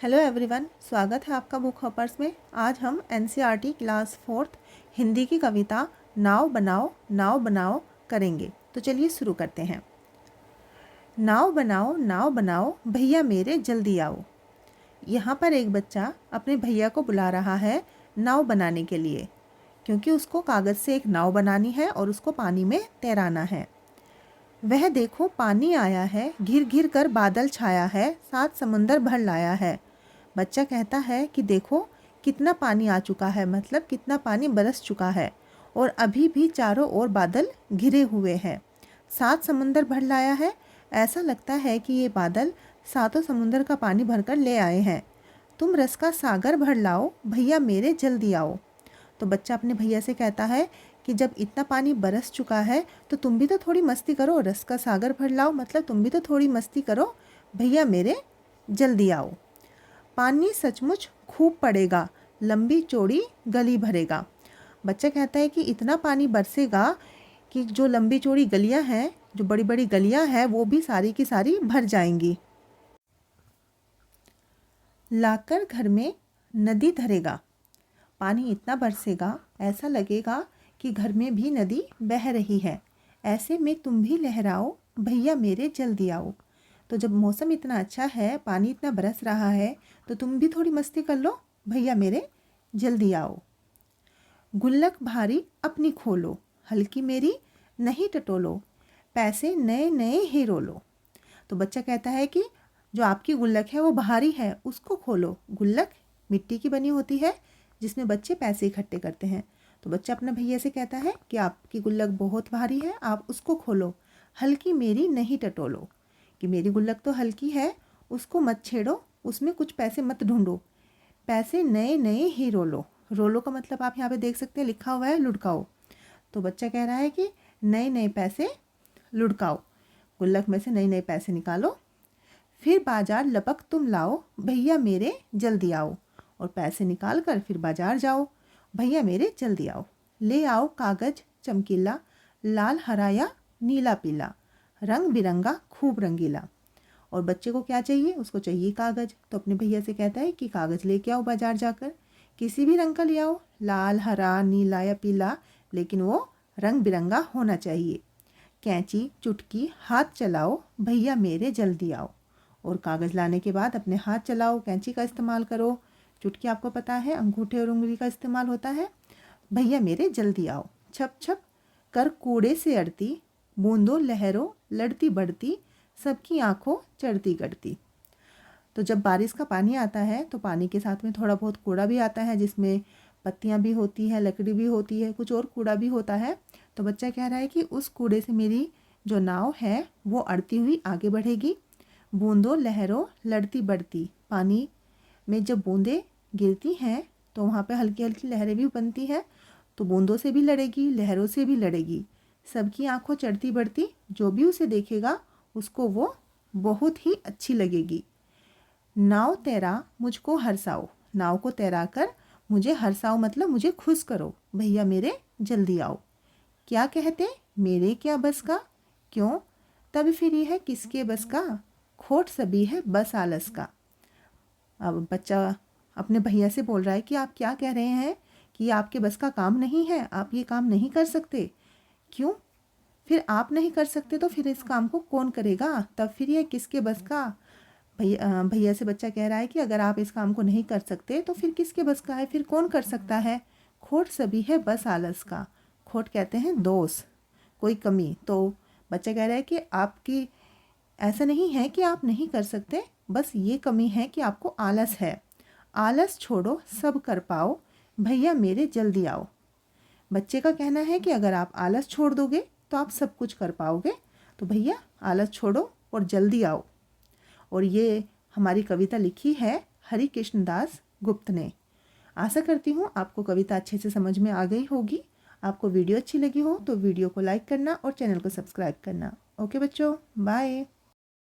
Hello everyone, स्वागत है आपका बुक हॉपर्स में। आज हम एनसीईआरटी क्लास 4th हिंदी की कविता नाव बनाओ करेंगे। तो चलिए शुरू करते हैं। नाव बनाओ भैया मेरे जल्दी आओ। यहाँ पर एक बच्चा अपने भैया को बुला रहा है नाव बनाने के लिए, क्योंकि उसको कागज़ से एक नाव बनानी है और उसको पानी में तैराना है। वह देखो पानी आया है, घिर घिर कर बादल छाया है, 7 समुंदर भर लाया है। बच्चा कहता है कि देखो कितना पानी आ चुका है, मतलब कितना पानी बरस चुका है और अभी भी चारों ओर बादल घिरे हुए हैं। 7 समुंदर भर लाया है। ऐसा लगता है कि ये बादल 7 समुंदर का पानी भरकर ले आए हैं। तुम रस का सागर भर लाओ भैया मेरे जल्दी आओ। तो बच्चा अपने भैया से कहता है कि जब इतना पानी बरस चुका है तो तुम भी तो थोड़ी मस्ती करो, रस का सागर भर लाओ, मतलब तुम भी तो थोड़ी मस्ती करो, भैया मेरे जल्दी आओ। पानी सचमुच खूब पड़ेगा, लंबी चौड़ी गली भरेगा। बच्चा कहता है कि इतना पानी बरसेगा कि जो लंबी चौड़ी गलियां हैं, जो बड़ी बड़ी गलियां हैं, वो भी सारी की सारी भर जाएंगी। लाकर घर में नदी धरेगा। पानी इतना बरसेगा, ऐसा लगेगा कि घर में भी नदी बह रही है। ऐसे में तुम भी लहराओ भैया मेरे जल्दी आओ। तो जब मौसम इतना अच्छा है, पानी इतना बरस रहा है, तो तुम भी थोड़ी मस्ती कर लो, भैया मेरे जल्दी आओ। गुल्लक भारी अपनी खोलो, हल्की मेरी नहीं टटोलो, पैसे नए नए ही रोलो। तो बच्चा कहता है कि जो आपकी गुल्लक है वो भारी है, उसको खोलो। गुल्लक मिट्टी की बनी होती है जिसमें बच्चे पैसे इकट्ठे करते हैं। तो बच्चा अपने भैया से कहता है कि आपकी गुल्लक बहुत भारी है, आप उसको खोलो। हल्की मेरी नहीं टटोलो, कि मेरी गुल्लक तो हल्की है, उसको मत छेड़ो, उसमें कुछ पैसे मत ढूंढो। पैसे नए नए ही रोलो। रोलो का मतलब आप यहाँ पे देख सकते हैं, लिखा हुआ है लुढ़काओ। तो बच्चा कह रहा है कि नए नए पैसे लुढ़काओ, गुल्लक में से नए नए पैसे निकालो। फिर बाजार लपक तुम लाओ भैया मेरे जल्दी आओ। और पैसे निकाल कर फिर बाजार जाओ, भैया मेरे जल्दी आओ। ले आओ कागज चमकीला, लाल हरा या नीला पीला, रंग बिरंगा खूब रंगीला। और बच्चे को क्या चाहिए? उसको चाहिए कागज़। तो अपने भैया से कहता है कि कागज़ लेके आओ बाजार जाकर, किसी भी रंग का ले आओ, लाल हरा नीला या पीला, लेकिन वो रंग बिरंगा होना चाहिए। कैंची चुटकी हाथ चलाओ भैया मेरे जल्दी आओ। और कागज़ लाने के बाद अपने हाथ चलाओ, कैंची का इस्तेमाल करो, चुटकी आपको पता है अंगूठे और उंगली का इस्तेमाल होता है। भैया मेरे जल्दी आओ। छप छप कर कूड़े से अड़ती, बूंदों लहरों लड़ती बढ़ती, सबकी आंखों चढ़ती गढ़ती। तो जब बारिश का पानी आता है तो पानी के साथ में थोड़ा बहुत कूड़ा भी आता है, जिसमें पत्तियां भी होती है, लकड़ी भी होती है, कुछ और कूड़ा भी होता है। तो बच्चा कह रहा है कि उस कूड़े से मेरी जो नाव है वो अड़ती हुई आगे बढ़ेगी। बूंदों लहरों लड़ती बढ़ती, पानी में जब बूंदें गिरती हैं तो वहाँ पे हल्की हल्की लहरें भी बनती हैं, तो बूंदों से भी लड़ेगी, लहरों से भी लड़ेगी। सबकी आंखों चढ़ती बढ़ती, जो भी उसे देखेगा उसको वो बहुत ही अच्छी लगेगी। नाव तैरा मुझको हरसाओ, नाव को तैरा कर मुझे हरसाओ, मतलब मुझे खुश करो, भैया मेरे जल्दी आओ। क्या कहते मेरे क्या बस का, क्यों तब फिर ये है किसके बस का, खोट सभी है बस आलस का। अब बच्चा अपने भैया से बोल रहा है कि आप क्या कह रहे हैं कि ये आपके बस का काम नहीं है, आप ये काम नहीं कर सकते। क्यों? फिर आप नहीं कर सकते तो फिर इस काम को कौन करेगा, तब फिर ये किसके बस का। भैया से बच्चा कह रहा है कि अगर आप इस काम को नहीं कर सकते तो फिर किसके बस का है, फिर कौन कर सकता है। खोट सभी है बस आलस का, खोट कहते हैं दोष, कोई कमी। तो बच्चा कह रहा है कि आपकी ऐसा नहीं है कि आप नहीं कर सकते, बस ये कमी है कि आपको आलस है। आलस छोड़ो सब कर पाओ भैया मेरे जल्दी आओ। बच्चे का कहना है कि अगर आप आलस छोड़ दोगे तो आप सब कुछ कर पाओगे, तो भैया आलस छोड़ो और जल्दी आओ। और ये हमारी कविता लिखी है हरि कृष्ण दास गुप्त ने। आशा करती हूँ आपको कविता अच्छे से समझ में आ गई होगी। आपको वीडियो अच्छी लगी हो तो वीडियो को लाइक करना और चैनल को सब्सक्राइब करना। ओके बच्चों, बाय।